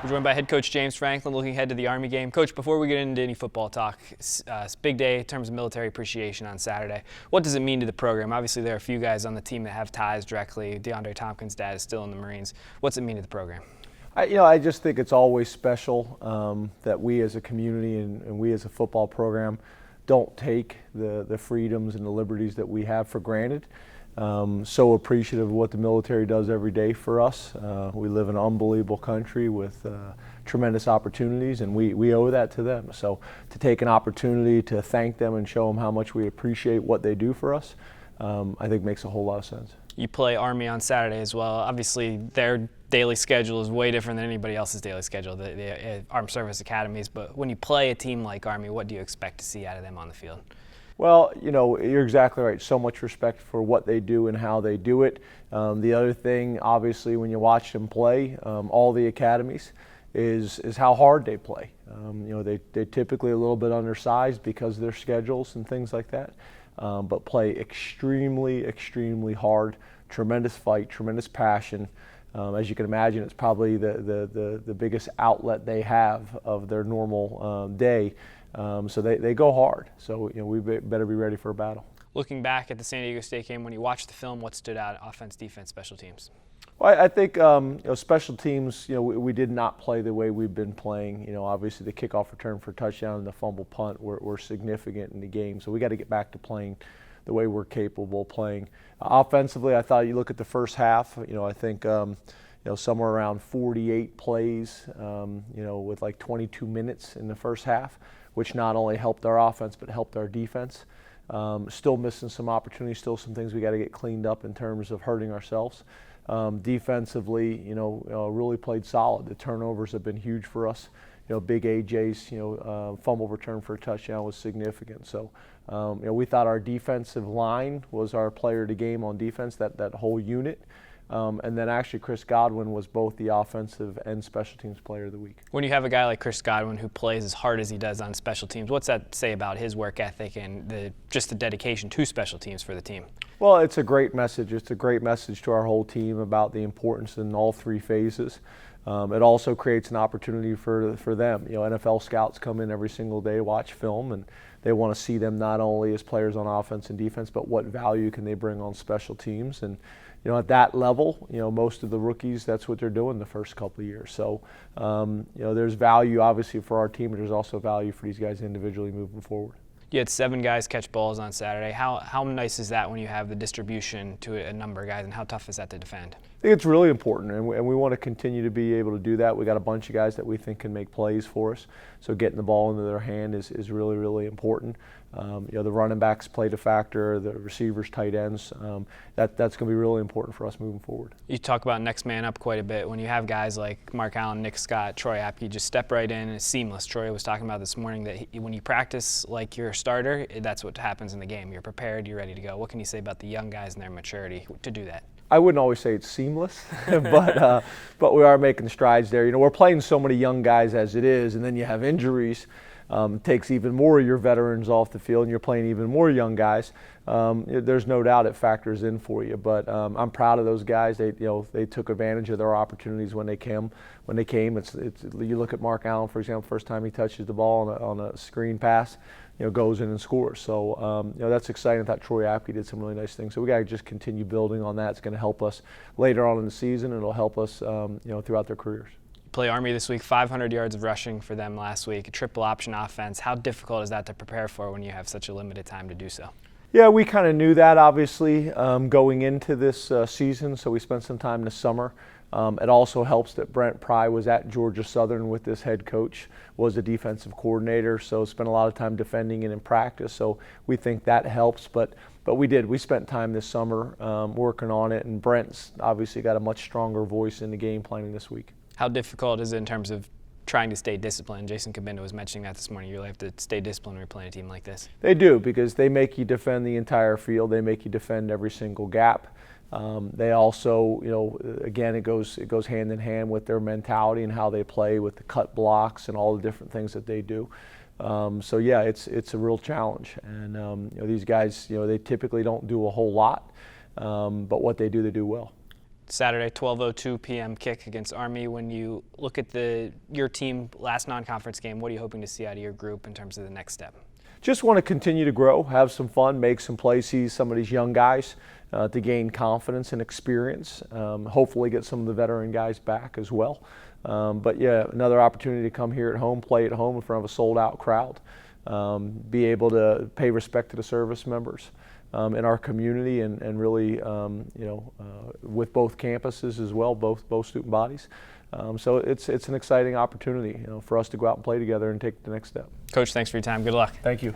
We're joined by head coach James Franklin, looking ahead to the Army game. Coach, before we get into any football talk, it's a big day in terms of military appreciation on Saturday. What does it mean to the program? Obviously, there are a few guys on the team that have ties directly. DeAndre Tompkins' dad is still in the Marines. What's it mean to the program? I just think it's always special that we as a community and we as a football program don't take the freedoms and the liberties that we have for granted. So appreciative of what the military does every day for us. We live in an unbelievable country with tremendous opportunities, and we owe that to them. So to take an opportunity to thank them and show them how much we appreciate what they do for us, I think makes a whole lot of sense. You play Army on Saturday as well. Obviously, their daily schedule is way different than anybody else's daily schedule, the Armed Service Academies. But when you play a team like Army, what do you expect to see out of them on the field? Well, you're exactly right. So much respect for what they do and how they do it. The other thing, obviously, when you watch them play, all the academies, is how hard they play. They're typically a little bit undersized because of their schedules and things like that, but play extremely, extremely hard. Tremendous fight, tremendous passion. As you can imagine, it's probably the biggest outlet they have of their normal day. So they go hard. So we better be ready for a battle. Looking back at the San Diego State game, when you watched the film, what stood out? Offense, defense, special teams. Well, I think special teams. We did not play the way we've been playing. Obviously the kickoff return for a touchdown and the fumble punt were significant in the game. So we got to get back to playing the way we're capable of playing. Offensively, I thought you look at the first half. I think. Somewhere around 48 plays, with like 22 minutes in the first half, which not only helped our offense but helped our defense. Still missing some opportunities, still some things we got to get cleaned up in terms of hurting ourselves. Defensively, really played solid. The turnovers have been huge for us. Big AJ's, fumble return for a touchdown was significant. So, we thought our defensive line was our player of the game on defense, that whole unit. And then actually Chris Godwin was both the offensive and special teams player of the week. When you have a guy like Chris Godwin who plays as hard as he does on special teams, what's that say about his work ethic and just the dedication to special teams for the team? Well, it's a great message. It's a great message to our whole team about the importance in all three phases. It also creates an opportunity for them. NFL scouts come in every single day, watch film, and they want to see them not only as players on offense and defense, but what value can they bring on special teams. And at that level, most of the rookies, that's what they're doing the first couple of years. So, there's value obviously for our team, but there's also value for these guys individually moving forward. You had 7 guys catch balls on Saturday. How nice is that when you have the distribution to a number of guys, and how tough is that to defend? I think it's really important, and we want to continue to be able to do that. We got a bunch of guys that we think can make plays for us, so getting the ball into their hand is really, really important. The running backs played a factor, the receivers, tight ends. That's going to be really important for us moving forward. You talk about next man up quite a bit. When you have guys like Mark Allen, Nick Scott, Troy Apke, just step right in and it's seamless. Troy was talking about this morning that when you practice like you're a starter, that's what happens in the game. You're prepared, you're ready to go. What can you say about the young guys and their maturity to do that? I wouldn't always say it's seamless, but we are making strides there. We're playing so many young guys as it is, and then you have injuries. It takes even more of your veterans off the field, and you're playing even more young guys. There's no doubt it factors in for you, but I'm proud of those guys. They took advantage of their opportunities when they came. You look at Mark Allen, for example, first time he touches the ball on a screen pass, goes in and scores. So that's exciting. I thought Troy Apke did some really nice things. So we got to just continue building on that. It's going to help us later on in the season, and it'll help us throughout their careers. Play Army this week, 500 yards of rushing for them last week, a triple option offense. How difficult is that to prepare for when you have such a limited time to do so? Yeah, we kind of knew that, obviously, going into this season, so we spent some time this summer. It also helps that Brent Pry was at Georgia Southern with this head coach, was a defensive coordinator, so spent a lot of time defending it in practice. So we think that helps, but we spent time this summer working on it, and Brent's obviously got a much stronger voice in the game planning this week. How difficult is it in terms of trying to stay disciplined? Jason Cabinda was mentioning that this morning. You really have to stay disciplined when you're playing a team like this. They do, because they make you defend the entire field. They make you defend every single gap. They also, again, it goes hand in hand with their mentality and how they play with the cut blocks and all the different things that they do. So yeah, it's a real challenge. And these guys, they typically don't do a whole lot, but what they do well. Saturday, 12:02 p.m. kick against Army. When you look at your team last non-conference game, what are you hoping to see out of your group in terms of the next step? Just want to continue to grow, have some fun, make some plays, see some of these young guys to gain confidence and experience. Hopefully get some of the veteran guys back as well. But yeah, another opportunity to come here at home, play at home in front of a sold-out crowd, be able to pay respect to the service members in our community, and really, with both campuses as well, both student bodies. So it's an exciting opportunity, for us to go out and play together and take the next step. Coach, thanks for your time. Good luck. Thank you.